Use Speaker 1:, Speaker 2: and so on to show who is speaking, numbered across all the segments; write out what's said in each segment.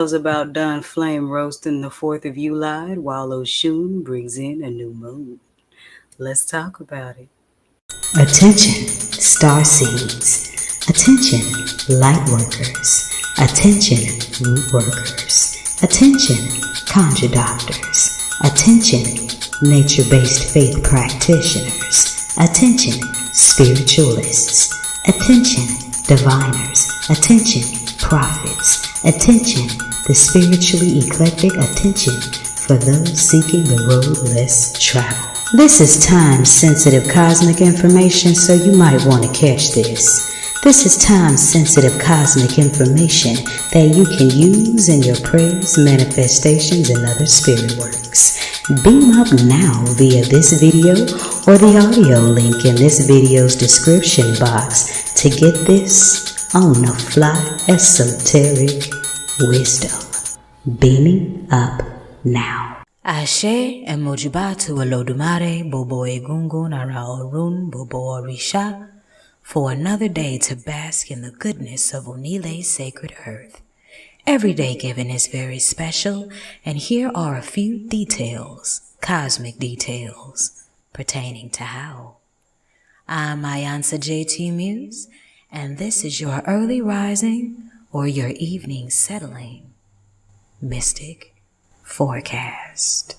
Speaker 1: About done flame roasting the 4th of July while Oshun brings in a new moon. Let's talk about it.
Speaker 2: Attention, star seeds. Attention, light workers. Attention, root workers. Attention, conjure doctors. Attention, nature-based faith practitioners. Attention, spiritualists. Attention, diviners. Attention, prophets. Attention, the spiritually eclectic. Attention for those seeking the road less traveled. This is time-sensitive cosmic information, so you might want to catch this. This is time-sensitive cosmic information that you can use in your prayers, manifestations, and other spirit works. Beam up now via this video or the audio link in this video's description box to get this on the fly esoteric wisdom. Beaming up now. Ashe and Mojibatu Olodumare Bobo Egungun Ara Orun Bobo Orisha for another day to bask in the goodness of Onile's sacred earth. Every day given is very special, and here are a few details, cosmic details, pertaining to how. I'm iiiYansaje Muse, and this is your early rising or your evening settling mystic forecast.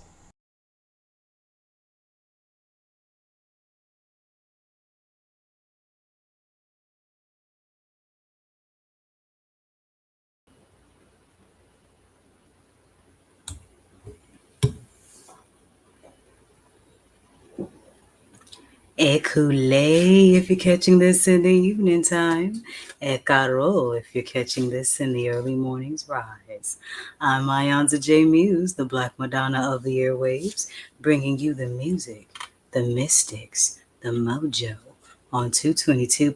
Speaker 1: Ekule if you're catching this in the evening time. Ekaro if you're catching this in the early morning's rise. I'm iiiYansaje Muse, the Black Madonna of the airwaves, bringing you the music, the mystics, the mojo. On 222.9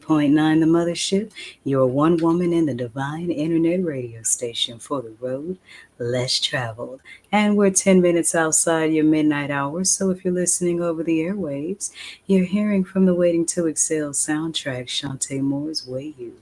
Speaker 1: The Mothership, your one woman in the divine internet radio station for the road less traveled. And we're 10 minutes outside your midnight hour, so if you're listening over the airwaves, you're hearing from the Waiting to Exhale soundtrack, Shantae Moore's Way You,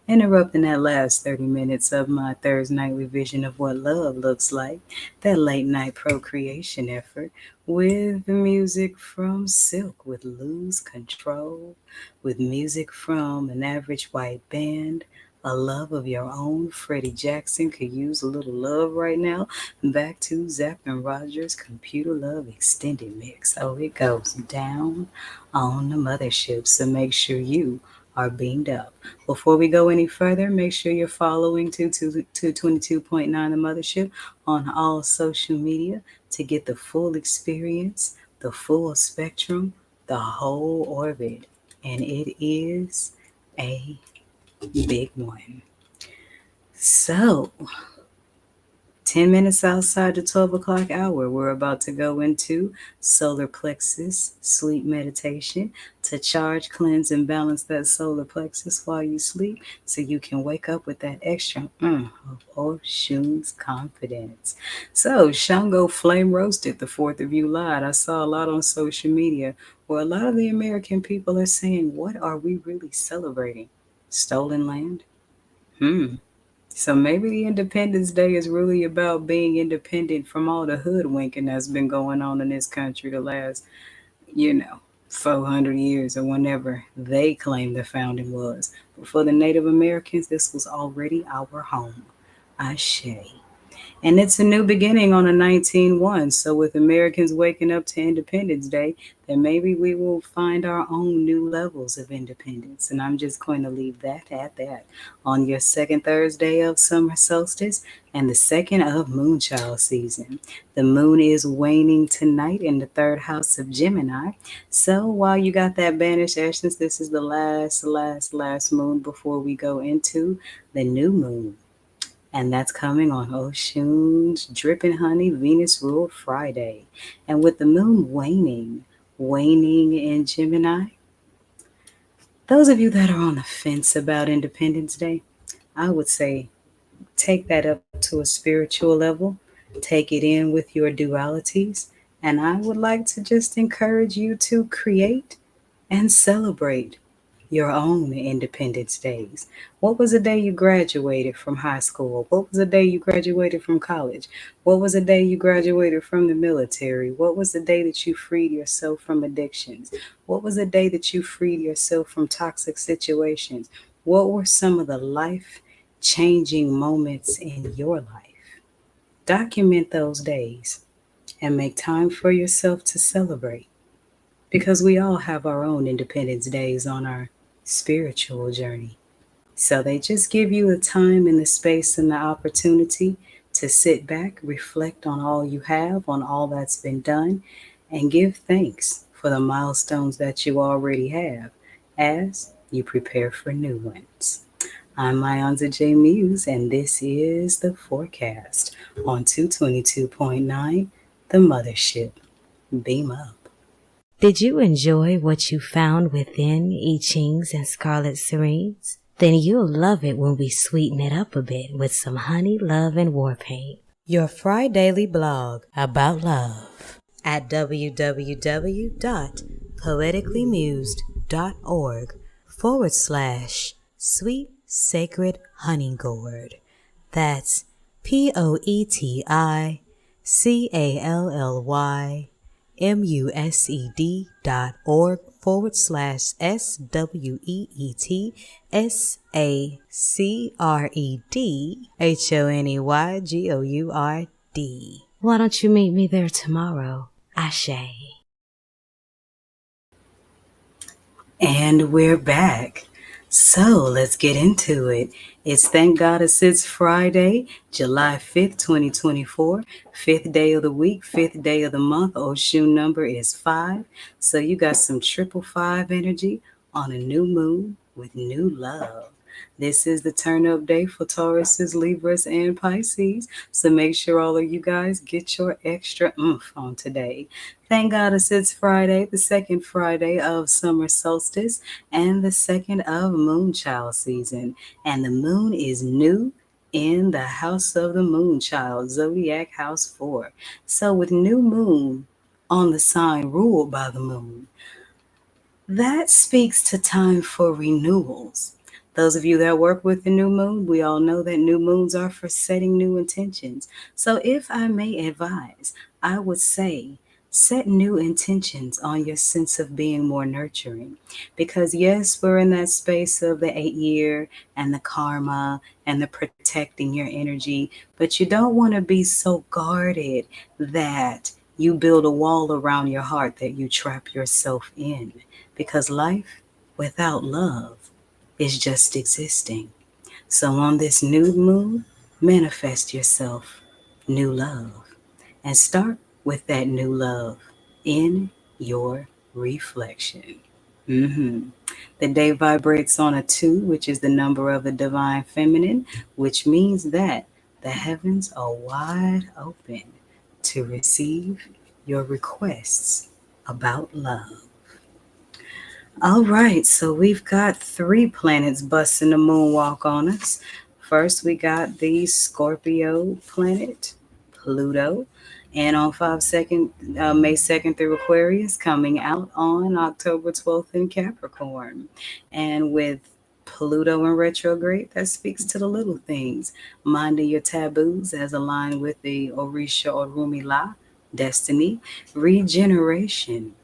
Speaker 1: interrupting that last 30 minutes of my Thursday nightly vision of what love looks like, that late night procreation effort, with the music from Silk with Lose Control, with music from an average white band, a love of your own. Freddie Jackson could use a little love right now. Back to Zapp and Rogers' Computer Love Extended Mix. Oh, it goes down on the mothership, so make sure you are beamed up. Before we go any further, make sure you're following 222.9 The Mothership on all social media to get the full experience, the full spectrum, the whole orbit. And it is a big one. So, 10 minutes outside the 12 o'clock hour, we're about to go into solar plexus sleep meditation to charge, cleanse, and balance that solar plexus while you sleep so you can wake up with that extra of Oshun's confidence. So, Shango flame roasted the 4th of July. I saw a lot on social media where a lot of the American people are saying, what are we really celebrating? Stolen land? So maybe the Independence Day is really about being independent from all the hoodwinking that's been going on in this country the last, 400 years or whenever they claim the founding was. But for the Native Americans, this was already our home. Ashe. And it's a new beginning on a 19-1. So with Americans waking up to Independence Day, then maybe we will find our own new levels of independence. And I'm just going to leave that at that. On your second Thursday of summer solstice and the second of moonchild season. The moon is waning tonight in the third house of Gemini. So while you got that banished essence, this is the last moon before we go into the new moon. And that's coming on Oshun's Dripping Honey Venus Ruled Friday. And with the moon waning in Gemini, those of you that are on the fence about Independence Day, I would say take that up to a spiritual level, take it in with your dualities, and I would like to just encourage you to create and celebrate your own Independence Days. What was the day you graduated from high school? What was the day you graduated from college? What was the day you graduated from the military? What was the day that you freed yourself from addictions? What was the day that you freed yourself from toxic situations? What were some of the life changing moments in your life? Document those days and make time for yourself to celebrate, because we all have our own Independence Days on our spiritual journey. So they just give you the time and the space and the opportunity to sit back, reflect on all you have, on all that's been done, and give thanks for the milestones that you already have as you prepare for new ones. I'm iiiYansaje Muse, and this is the forecast on 222.9, the Mothership. Beam up.
Speaker 2: Did you enjoy what you found within I Chings and Scarlet Serenes? Then you'll love it when we sweeten it up a bit with some honey, love, and war paint.
Speaker 1: Your Fridaily blog about love at www.poeticallymused.org/sweet sacred honey gourd. That's POETICALLYMUSED.org/SWEETHoneyGourd.
Speaker 2: Why don't you meet me there tomorrow? Ashe.
Speaker 1: And we're back. So let's get into it. It's Thank Goddess It's Friday, July 5th, 2024. Fifth day of the week, fifth day of the month. Oshun number is 5. So you got some 555 energy on a new moon with new love. This is the turn up day for Tauruses, Libras, and Pisces. So make sure all of you guys get your extra oomph on today. Thank Goddess it's Friday, the second Friday of summer solstice and the second of moonchild season. And the moon is new in the house of the moonchild, zodiac house 4. So with new moon on the sign ruled by the moon, that speaks to time for renewals. Those of you that work with the new moon, we all know that new moons are for setting new intentions. So if I may advise, I would say set new intentions on your sense of being more nurturing. Because yes, we're in that space of the 8 year and the karma and the protecting your energy, but you don't want to be so guarded that you build a wall around your heart that you trap yourself in, because life without love is just existing. So on this new moon, manifest yourself new love and start with that new love in your reflection. The day vibrates on a 2, which is the number of the divine feminine, which means that the heavens are wide open to receive your requests about love. All right, so we've got 3 planets busting the moonwalk on us. First, we got the Scorpio planet, Pluto, and on May 2nd through Aquarius, coming out on October 12th in Capricorn. And with Pluto in retrograde, that speaks to the little things, minding your taboos as aligned with the Orisha Orumila, destiny, regeneration.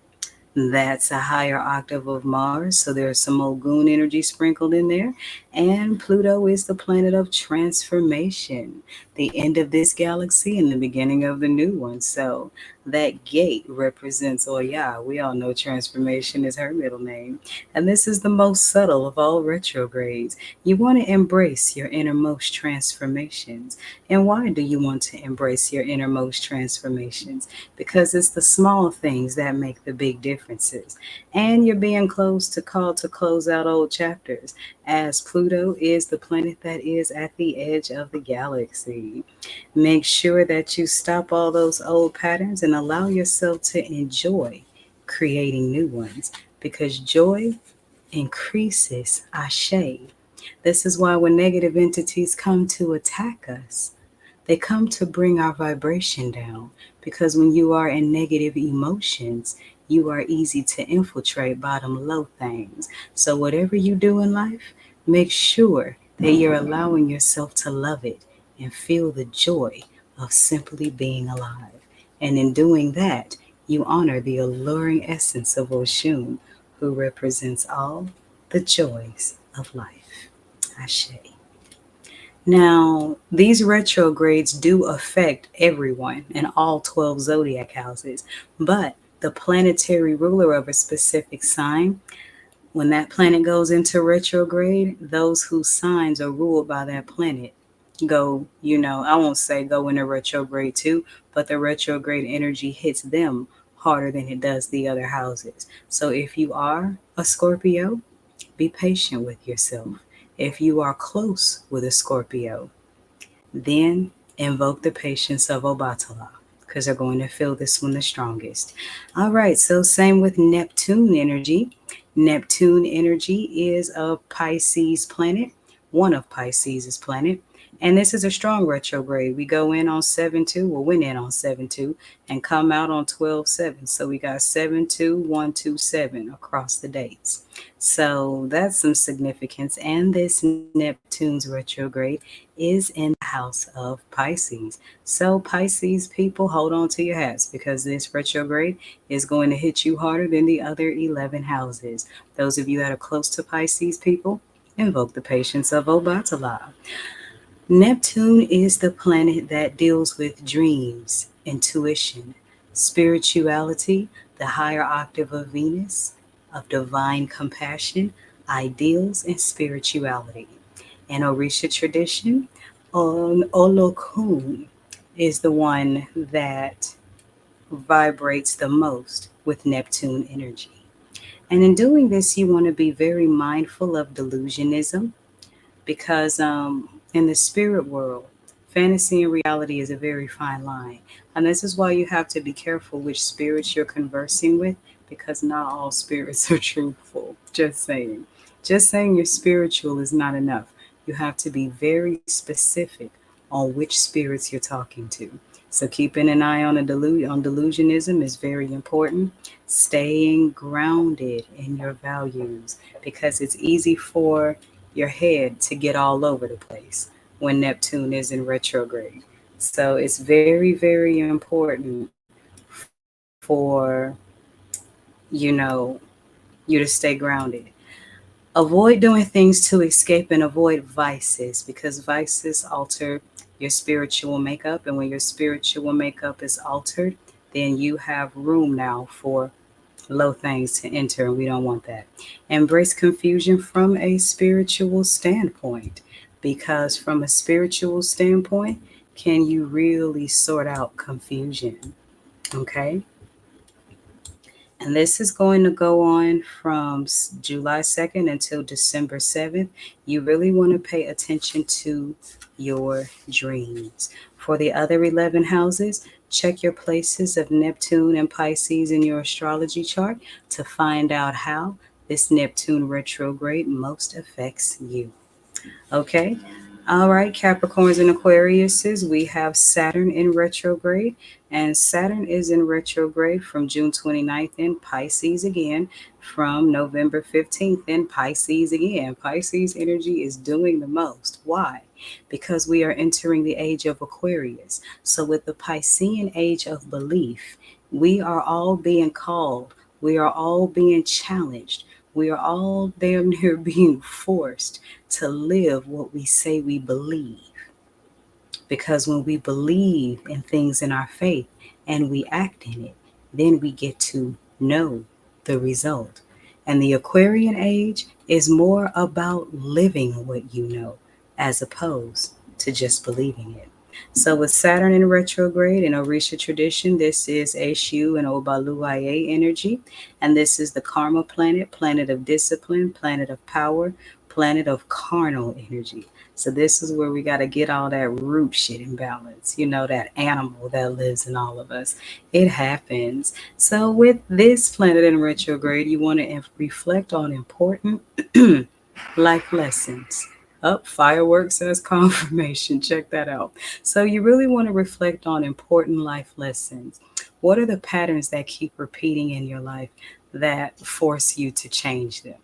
Speaker 1: That's a higher octave of Mars, so there's some Ogun energy sprinkled in there. And Pluto is the planet of transformation, the end of this galaxy and the beginning of the new one. So that gate represents Oya. We all know transformation is her middle name. And this is the most subtle of all retrogrades. You want to embrace your innermost transformations. And why do you want to embrace your innermost transformations? Because it's the small things that make the big differences. And you're being called to close out old chapters, as Pluto is the planet that is at the edge of the galaxy. Make sure that you stop all those old patterns and allow yourself to enjoy creating new ones, because joy increases ashe. This is why when negative entities come to attack us, they come to bring our vibration down, because when you are in negative emotions, you are easy to infiltrate bottom low things. So, whatever you do in life, make sure that you're allowing yourself to love it and feel the joy of simply being alive. And in doing that, you honor the alluring essence of Oshun, who represents all the joys of life. Ashe. Now, these retrogrades do affect everyone in all 12 zodiac houses, but the planetary ruler of a specific sign, when that planet goes into retrograde, those whose signs are ruled by that planet go, I won't say go into retrograde too, but the retrograde energy hits them harder than it does the other houses. So if you are a Scorpio, be patient with yourself. If you are close with a Scorpio, then invoke the patience of Obatala because they're going to feel this one the strongest. All right, so same with Neptune energy. Neptune energy is a Pisces planet, one of Pisces' planet. And this is a strong retrograde. We go in on 7-2, well, went in on 7-2 and come out on 12-7. So we got 7-2, 1-2-7 across the dates. So that's some significance. And this Neptune's retrograde is in the house of Pisces. So, Pisces people, hold on to your hats because this retrograde is going to hit you harder than the other 11 houses. Those of you that are close to Pisces people, invoke the patience of Obatala. Neptune is the planet that deals with dreams, intuition, spirituality, the higher octave of Venus, of divine compassion, ideals, and spirituality. In Orisha tradition, Olokun is the one that vibrates the most with Neptune energy. And in doing this, you want to be very mindful of delusionism because in the spirit world, fantasy and reality is a very fine line. And this is why you have to be careful which spirits you're conversing with because not all spirits are truthful. Just saying. Just saying you're spiritual is not enough. You have to be very specific on which spirits you're talking to. So keeping an eye on on delusionism is very important. Staying grounded in your values because it's easy for your head to get all over the place when Neptune is in retrograde. So it's very, very important for, you know, you to stay grounded. Avoid doing things to escape and avoid vices because vices alter your spiritual makeup. And when your spiritual makeup is altered, then you have room now for low things to enter, and we don't want that. Embrace confusion from a spiritual standpoint, because from a spiritual standpoint, can you really sort out confusion? Okay. And this is going to go on from July 2nd until December 7th. You really want to pay attention to your dreams. For the other 11 houses, check your places of Neptune and Pisces in your astrology chart to find out how this Neptune retrograde most affects you. Okay. All right, Capricorns and Aquariuses, we have Saturn in retrograde, and Saturn is in retrograde from June 29th in Pisces again, from November 15th in Pisces again. Pisces energy is doing the most. Why? Because we are entering the age of Aquarius. So, with the Piscean age of belief, we are all being called, we are all being challenged, we are all damn near being forced to live what we say we believe. Because when we believe in things in our faith and we act in it, then we get to know the result. And the Aquarian age is more about living what you know as opposed to just believing it. So with Saturn in retrograde in Orisha tradition, this is Eshu and Obaluaye energy. And this is the karma planet, planet of discipline, planet of power, planet of carnal energy. So this is where we got to get all that root shit in balance. You know, that animal that lives in all of us. It happens. So with this planet in retrograde, you want to reflect on important life lessons. Up, fireworks as confirmation. Check that out. So you really want to reflect on important life lessons. What are the patterns that keep repeating in your life that force you to change them?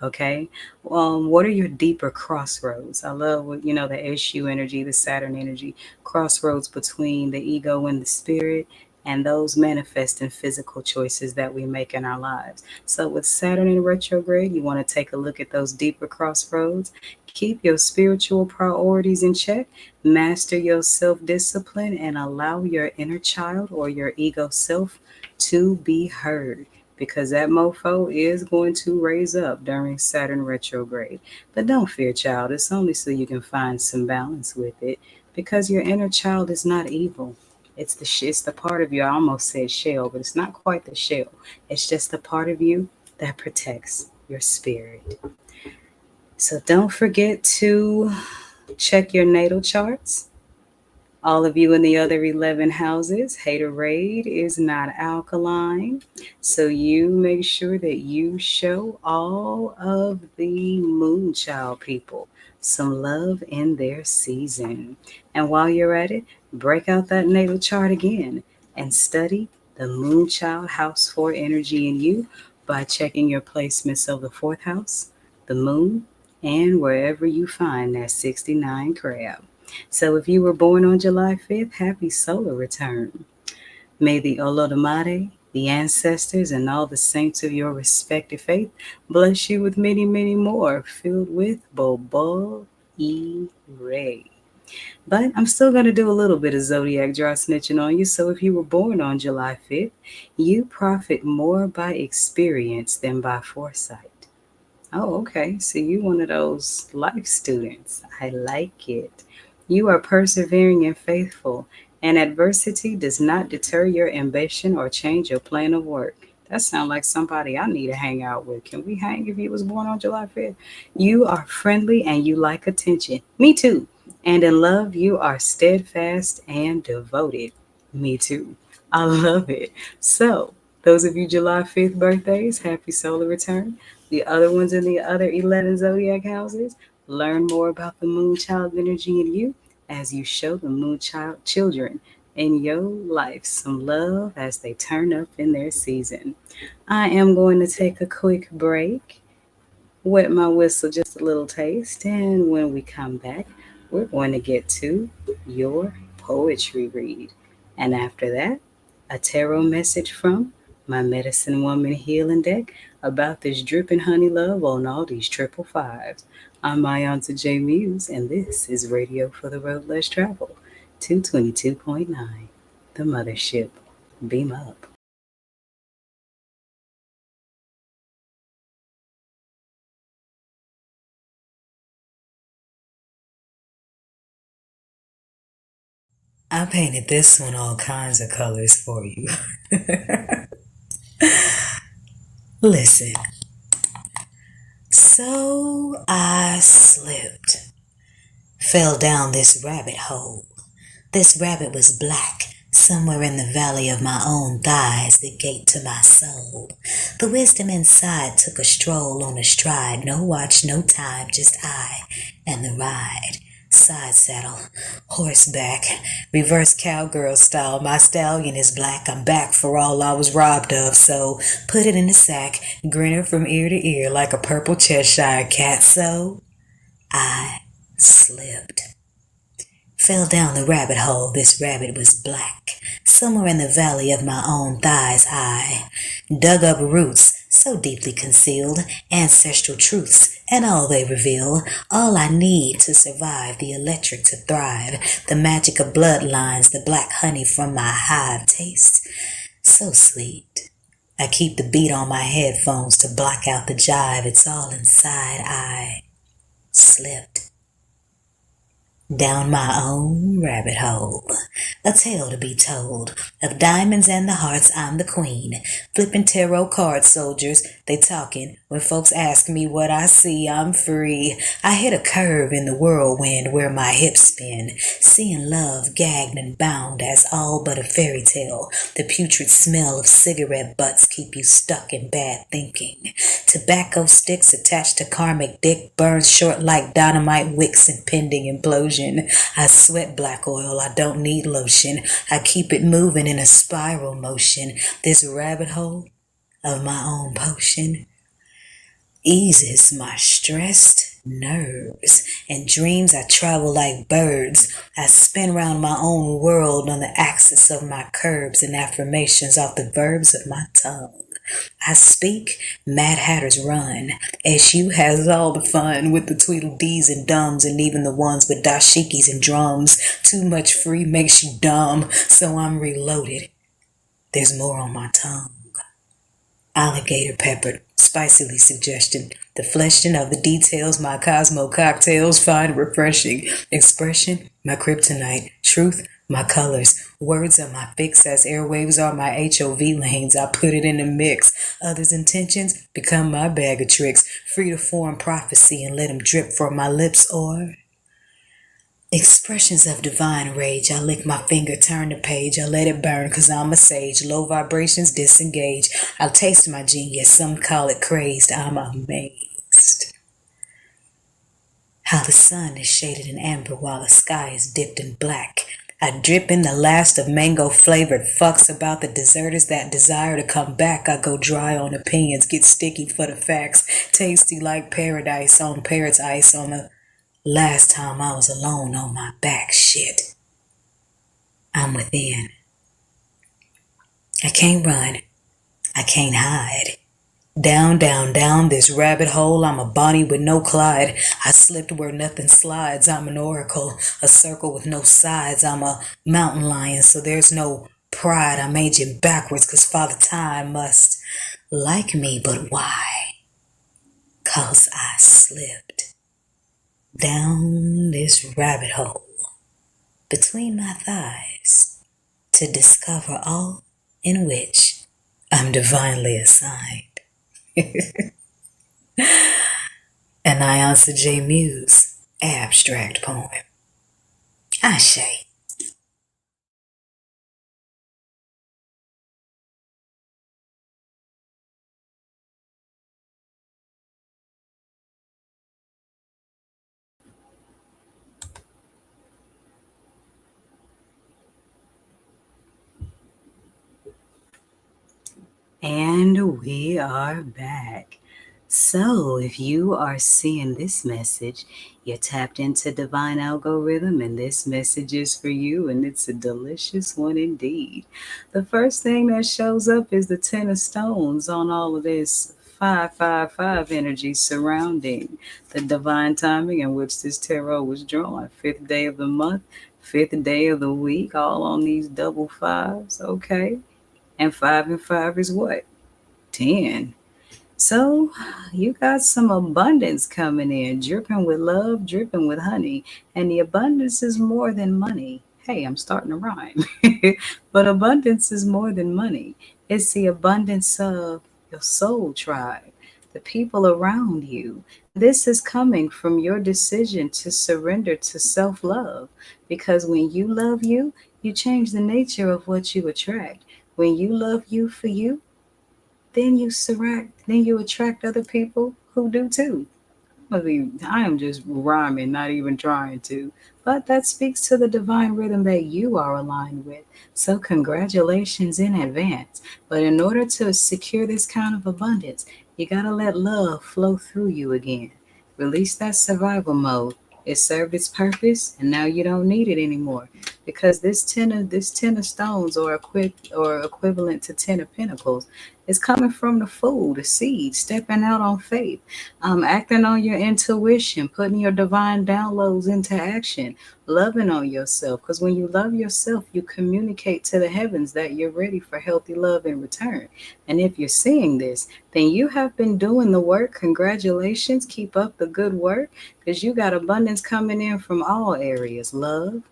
Speaker 1: Okay. What are your deeper crossroads? I love what, the issue energy, the Saturn energy, crossroads between the ego and the spirit, and those manifest in physical choices that we make in our lives. So, with Saturn in retrograde, you want to take a look at those deeper crossroads. Keep your spiritual priorities in check, master your self discipline, and allow your inner child or your ego self to be heard, because that mofo is going to raise up during Saturn retrograde. But don't fear, child. It's only so you can find some balance with it, because your inner child is not evil. It's the part of you. I almost said shell, but it's not quite the shell. It's just the part of you that protects your spirit. So don't forget to check your natal charts. All of you in the other 11 houses, haterade is not alkaline. So you make sure that you show all of the Moonchild people some love in their season. And while you're at it, break out that natal chart again and study the Moonchild House 4 energy in you by checking your placements of the fourth house, the moon, and wherever you find that 69 crab. So if you were born on July 5th, happy solar return. May the Olodumare, the ancestors, and all the saints of your respective faith bless you with many, many more, filled with Bobo E. Ray. But I'm still going to do a little bit of zodiac draw snitching on you. So if you were born on July 5th, you profit more by experience than by foresight. Oh, okay. So you one of those life students. I like it. You are persevering and faithful, and adversity does not deter your ambition or change your plan of work. That sounds like somebody I need to hang out with. Can we hang if you was born on July 5th? You are friendly and you like attention. Me too. And in love, you are steadfast and devoted. Me too. I love it. So, those of you July 5th birthdays, happy solar return. The other ones in the other 11 zodiac houses, learn more about the Moonchild energy in you as you show the Moonchild children in your life some love as they turn up in their season. I am going to take a quick break, wet my whistle just a little taste, and when we come back, we're going to get to your poetry read. And after that, a tarot message from my medicine woman healing deck about this dripping honey love on all these triple fives. I'm iiiYansaje Muse, and this is Radio for the Road Less Travel, 222.9, the Mothership. Beam up. I painted this one all kinds of colors for you. Listen. So I slipped, fell down this rabbit hole. This rabbit was black, somewhere in the valley of my own thighs, the gate to my soul. The wisdom inside took a stroll on a stride, no watch, no time, just I and the ride. Side saddle, horseback, reverse cowgirl style. My stallion is black. I'm back for all I was robbed of, so put it in a sack, grinner from ear to ear like a purple Cheshire cat. So I slipped. Fell down the rabbit hole, this rabbit was black. Somewhere in the valley of my own thighs I dug up roots so deeply concealed, ancestral truths, and all they reveal. All I need to survive, the electric to thrive, the magic of bloodlines, the black honey from my hive taste so sweet. I keep the beat on my headphones to block out the jive. It's all inside. I slipped down my own rabbit hole. A tale to be told of diamonds and the hearts. I'm the queen, flipping tarot cards. Soldiers, they talking. When folks ask me what I see, I'm free. I hit a curve in the whirlwind where my hips spin, seeing love gagged and bound as all but a fairy tale. The putrid smell of cigarette butts keep you stuck in bad thinking. Tobacco sticks attached to karmic dick burns short like dynamite wicks, impending implosion.
Speaker 2: virgin. I sweat black oil, I don't need lotion. I keep it moving in a spiral motion. This rabbit hole of my own potion eases my stressed nerves. In dreams, I travel like birds. I spin round my own world on the axis of my curves and affirmations off the verbs of my tongue. I speak, Mad Hatters run. SU has all the fun with the Tweedledees and Dums and even the ones with dashikis and drums. Too much free makes you dumb, so I'm reloaded. There's more on my tongue. Alligator peppered, spicily suggestion, the fleshing of the details my Cosmo cocktails find refreshing. Expression, my kryptonite. Truth, my colors. Words are my fix as airwaves are my HOV lanes. I put it in the mix. Others' intentions become my bag of tricks. Free to form prophecy and let them drip from my lips or expressions of divine rage. I lick my finger, turn the page. I let it burn cause I'm a sage. Low vibrations disengage. I'll taste my genius. Some call it crazed. I'm amazed. How the sun is shaded in amber while the sky is dipped in black. I drip in the last of mango flavored fucks about the deserters that desire to come back. I go dry on opinions, get sticky for the facts. Tasty like paradise on parrot's ice on the last time I was alone on my back. Shit. I'm within. I can't run. I can't hide. Down, down, down this rabbit hole. I'm a Bonnie with no Clyde. I slipped where nothing slides. I'm an oracle, a circle with no sides. I'm a mountain lion, so there's no pride. I'm aging backwards cause Father Time must like me, but why? Cause I slipped down this rabbit hole between my thighs to discover all in which I'm divinely assigned. An iiiYansaje Muse abstract poem. Ashe.
Speaker 1: And we are back. So, if you are seeing this message, you're tapped into divine algorithm, and this message is for you, and it's a delicious one indeed. The first thing that shows up is the Ten of Stones on all of this 555 energy surrounding the divine timing in which this tarot was drawn. Fifth day of the month, fifth day of the week, all on these double fives. Okay. And five is what? 10. So you got some abundance coming in, dripping with love, dripping with honey. And the abundance is more than money. Hey, I'm starting to rhyme. But abundance is more than money. It's the abundance of your soul tribe, the people around you. This is coming from your decision to surrender to self love. Because when you love you, you change the nature of what you attract. When you love you for you, then you attract other people who do too. I am just rhyming, not even trying to. But that speaks to the divine rhythm that you are aligned with. So, congratulations in advance. But in order to secure this kind of abundance, you got to let love flow through you again. Release that survival mode. It served its purpose, and now you don't need it anymore. Because this ten of stones, or equivalent to 10 of pentacles, is coming from the fool, the seed, stepping out on faith, acting on your intuition, putting your divine downloads into action, loving on yourself. Because when you love yourself, you communicate to the heavens that you're ready for healthy love in return. And if you're seeing this, then you have been doing the work. Congratulations. Keep up the good work because you got abundance coming in from all areas: love,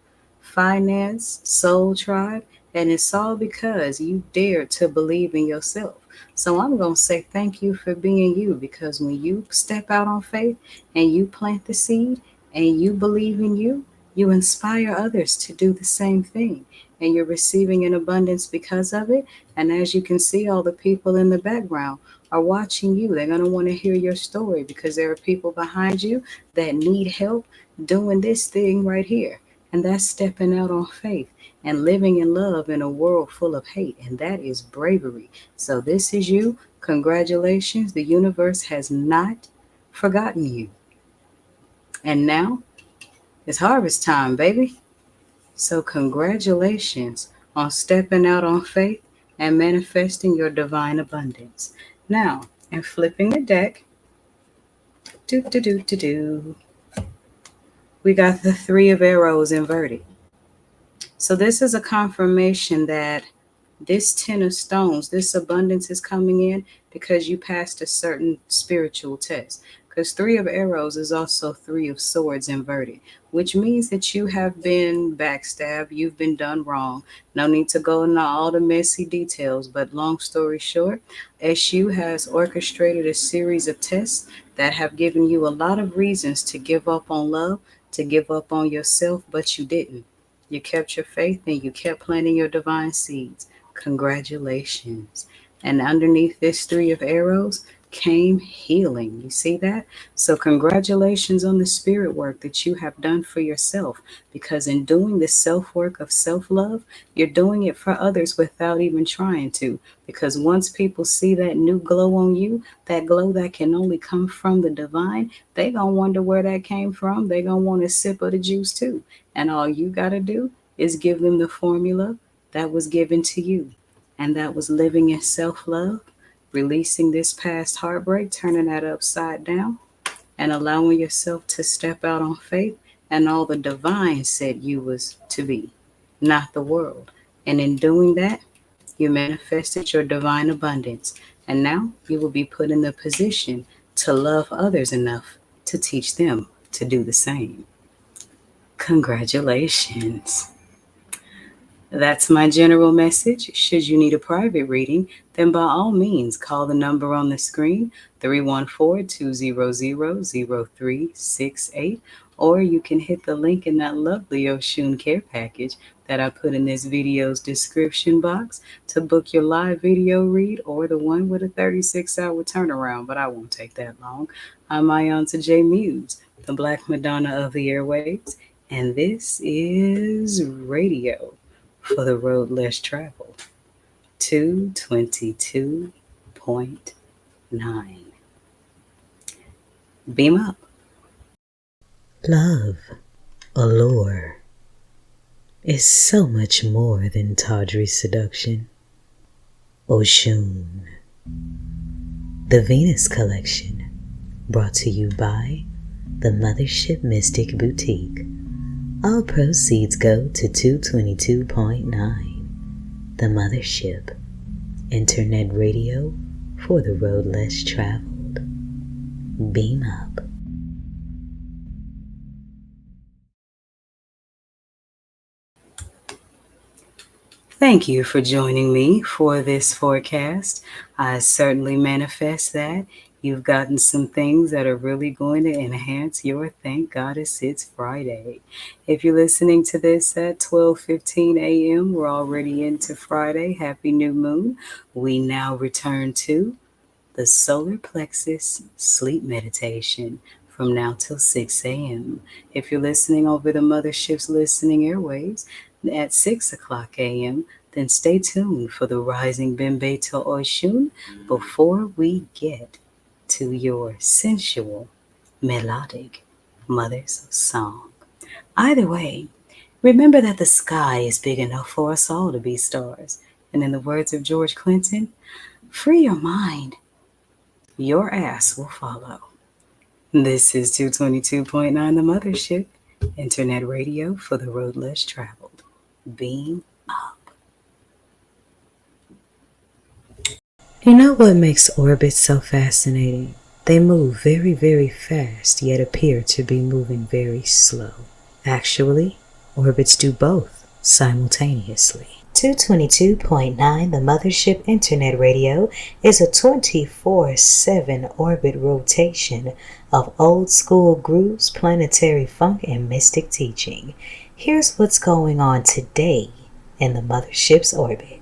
Speaker 1: finance, soul tribe. And it's all because you dared to believe in yourself. So I'm going to say thank you for being you, because when you step out on faith and you plant the seed and you believe in you, You inspire others to do the same thing, and you're receiving an abundance because of it. And as you can see, all the people in the background are watching you. They're going to want to hear your story because there are people behind you that need help doing this thing right here. And that's stepping out on faith and living in love in a world full of hate. And that is bravery. So, this is you. Congratulations. The universe has not forgotten you. And now it's harvest time, baby. So, congratulations on stepping out on faith and manifesting your divine abundance. Now, and flipping the deck, we got the Three of Arrows inverted. So, this is a confirmation that this Ten of Stones, this abundance is coming in because you passed a certain spiritual test. Because Three of Arrows is also Three of Swords inverted, which means that you have been backstabbed, you've been done wrong. No need to go into all the messy details, but long story short, SU has orchestrated a series of tests that have given you a lot of reasons to give up on love, to give up on yourself, but you didn't. You kept your faith and you kept planting your divine seeds. Congratulations. And underneath this Three of Arrows came healing. You see that? So, congratulations on the spirit work that you have done for yourself. Because in doing the self work of self love, you're doing it for others without even trying to. Because once people see that new glow on you, that glow that can only come from the divine, they gonna wonder where that came from. They gonna want a sip of the juice too. And all you gotta do is give them the formula that was given to you. And that was living in self love, releasing this past heartbreak, turning that upside down, and allowing yourself to step out on faith and all the divine said you was to be, not the world. And in doing that, you manifested your divine abundance. And now you will be put in the position to love others enough to teach them to do the same. Congratulations. That's my general message. Should you need a private reading, then by all means call the number on the screen, 314-200-0368, or you can hit the link in that lovely Oshun care package that I put in this video's description box to book your live video read or the one with a 36-hour turnaround, but I won't take that long. I'm iiYansaje Muse, the Black Madonna of the airwaves, and this is radio for the road less traveled. 222.9. Beam up.
Speaker 2: Love, allure, is so much more than tawdry seduction. Oshun, the Venus Collection, brought to you by the Mothership Mystic Boutiq. All proceeds go to 222.9, the Mothership, internet radio for the road less traveled. Beam up.
Speaker 1: Thank you for joining me for this forecast. I certainly manifest that you've gotten some things that are really going to enhance your Thank Goddess It's Friday. If you're listening to this at 12:15 a.m., we're already into Friday. Happy New Moon. We now return to the solar plexus sleep meditation from now till 6 a.m. If you're listening over the Mothership's listening airwaves at 6 o'clock a.m., then stay tuned for the rising Bembe to Oshun before we get to your sensual, melodic mother's song. Either way, remember that the sky is big enough for us all to be stars. And in the words of George Clinton, free your mind, your ass will follow. This is 222.9 The Mothership, internet radio for the road less traveled. Beam up.
Speaker 2: You know what makes orbits so fascinating? They move very, very fast, yet appear to be moving very slow. Actually, orbits do both simultaneously. 222.9 The Mothership Internet Radio is a 24/7 orbit rotation of old school grooves, planetary funk, and mystic teaching. Here's what's going on today in the Mothership's orbit.